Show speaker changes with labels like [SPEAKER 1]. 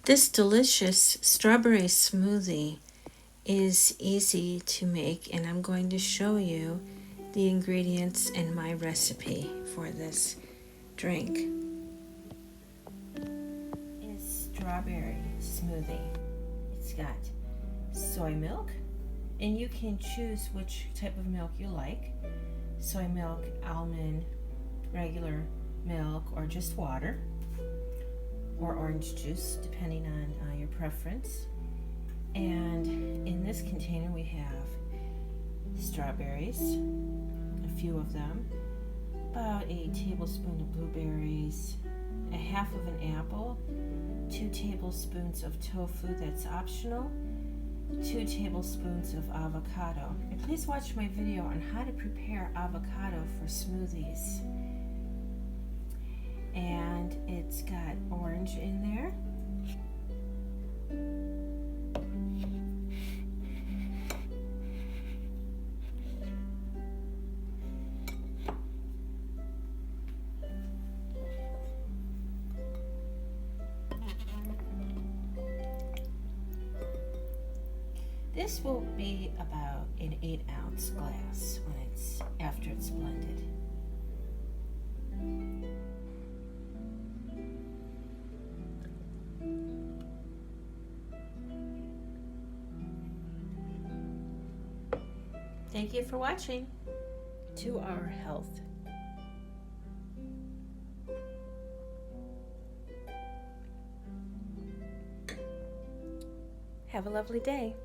[SPEAKER 1] This delicious strawberry smoothie is easy to make, and I'm going to show you the ingredients in my recipe for this drink. It's strawberry smoothie. It's got soy milk, and you can choose which type of milk you like. Soy milk, almond, regular milk, or just water, or orange juice, depending on your preference. And in this container we have strawberries, a few of them, about a tablespoon of blueberries, a half of an apple, 2 tablespoons of tofu that's optional, 2 tablespoons of avocado. And please watch my video on how to prepare avocado for smoothies. And it's got orange in there. This will be about an 8-ounce glass after it's blended. Thank you for watching. To our health. Have a lovely day.